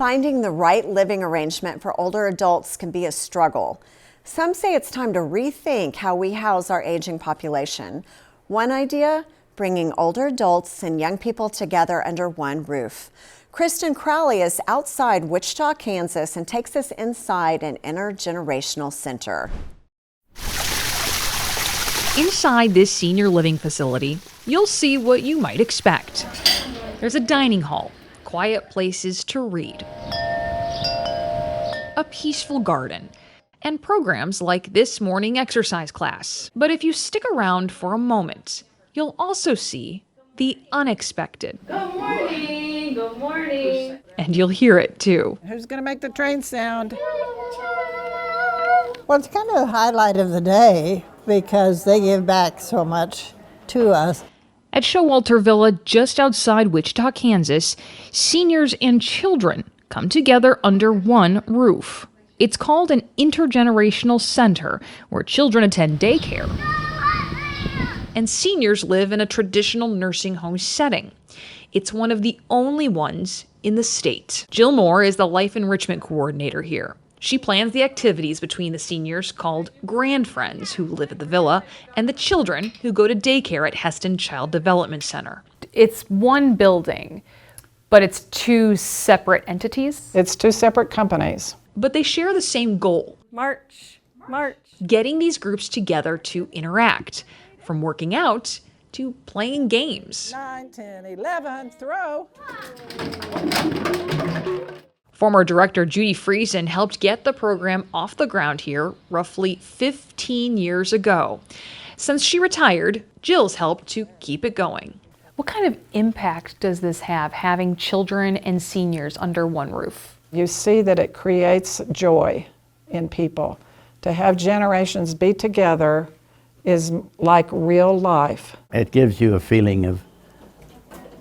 Finding the right living arrangement for older adults can be a struggle. Some say it's time to rethink how we house our aging population. One idea, bringing older adults and young people together under one roof. Kristen Crowley is outside Wichita, Kansas, and takes us inside an intergenerational center. Inside this senior living facility, you'll see what you might expect. There's a dining hall, quiet places to read, a peaceful garden, and programs like this morning exercise class. But if you stick around for a moment, you'll also see the unexpected. Good morning, good morning. And you'll hear it too. Who's going to make the train sound? Well, it's kind of the highlight of the day because they give back so much to us. At Showalter Villa, just outside Wichita, Kansas, seniors and children come together under one roof. It's called an intergenerational center where children attend daycare and seniors live in a traditional nursing home setting. It's one of the only ones in the state. Jill Moore is the life enrichment coordinator here. She plans the activities between the seniors called Grand Friends who live at the villa and the children who go to daycare at Heston Child Development Center. It's one building, but it's two separate entities. It's two separate companies. But they share the same goal. March. Getting these groups together to interact, from working out to playing games. 9, 10, 11, throw. Former director Judy Friesen helped get the program off the ground here roughly 15 years ago. Since she retired, Jill's helped to keep it going. What kind of impact does this have, having children and seniors under one roof? You see that it creates joy in people. To have generations be together is like real life. It gives you a feeling of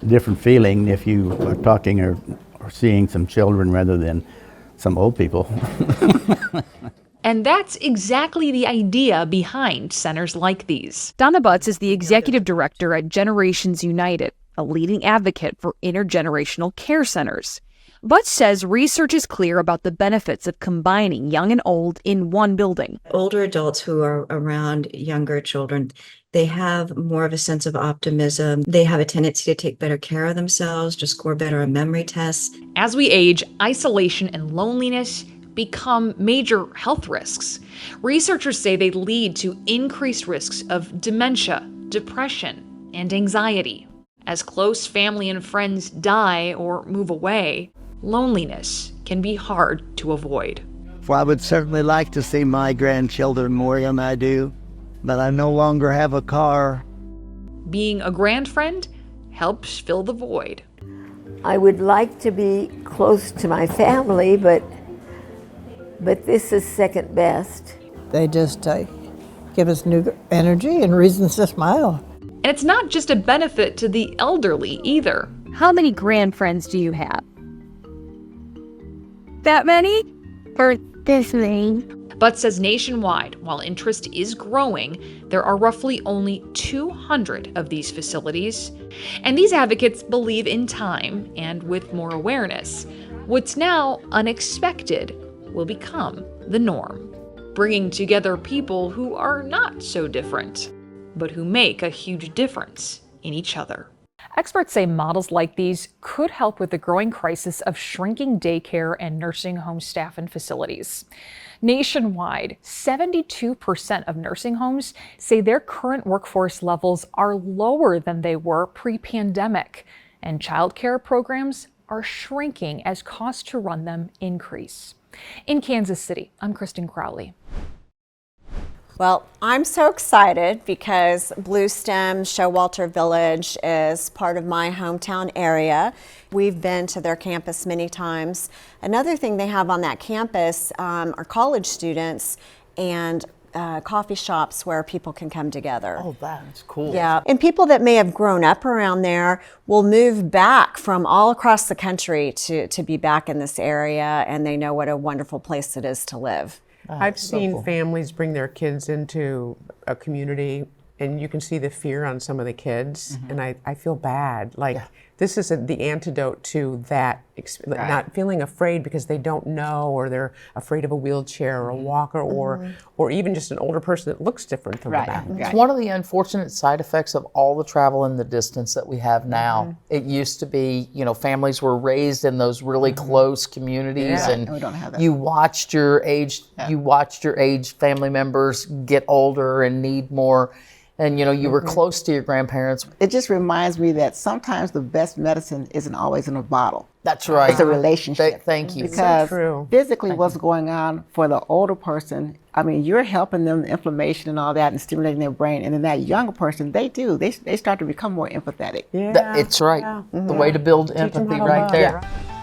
different feeling if you are talking or seeing some children rather than some old people. And that's exactly the idea behind centers like these. Donna Butts is the executive director at Generations United, a leading advocate for intergenerational care centers. Butts says research is clear about the benefits of combining young and old in one building. Older adults who are around younger children, they have more of a sense of optimism. They have a tendency to take better care of themselves, to score better on memory tests. As we age, isolation and loneliness become major health risks. Researchers say they lead to increased risks of dementia, depression, and anxiety. As close family and friends die or move away, loneliness can be hard to avoid. Well, I would certainly like to see my grandchildren more than I do, but I no longer have a car. Being a grand friend helps fill the void. I would like to be close to my family, but this is second best. They just give us new energy and reasons to smile. And it's not just a benefit to the elderly either. How many grand friends do you have? That many? For this many. But says nationwide, while interest is growing, there are roughly only 200 of these facilities. And these advocates believe in time and with more awareness, what's now unexpected will become the norm, bringing together people who are not so different, but who make a huge difference in each other. Experts say models like these could help with the growing crisis of shrinking daycare and nursing home staff and facilities. Nationwide, 72% of nursing homes say their current workforce levels are lower than they were pre-pandemic, and childcare programs are shrinking as costs to run them increase. In Kansas City, I'm Kristen Crowley. Well, I'm so excited because Blue Stem Showalter Village is part of my hometown area. We've been to their campus many times. Another thing they have on that campus are college students and coffee shops where people can come together. Oh, that's cool. Yeah, and people that may have grown up around there will move back from all across the country to be back in this area, and they know what a wonderful place it is to live. I've seen families bring their kids into a community, and you can see the fear on some of the kids, and I feel bad. Like, this is the antidote to that, not feeling afraid because they don't know, or they're afraid of a wheelchair or a walker, or even just an older person that looks different from the back. It's one of the unfortunate side effects of all the travel and the distance that we have now. It used to be, you know, families were raised in those really close communities, and we don't have that. you watched your aged family members get older and need more. And, you know, you were close to your grandparents. It just reminds me that sometimes the best medicine isn't always in a bottle. That's right. It's a relationship. Thank you. Because So true. physically what's going on for the older person, I mean, you're helping them, the inflammation and all that, and stimulating their brain. And then that younger person, they start to become more empathetic. Yeah. It's right. The way to build empathy how to right love. there.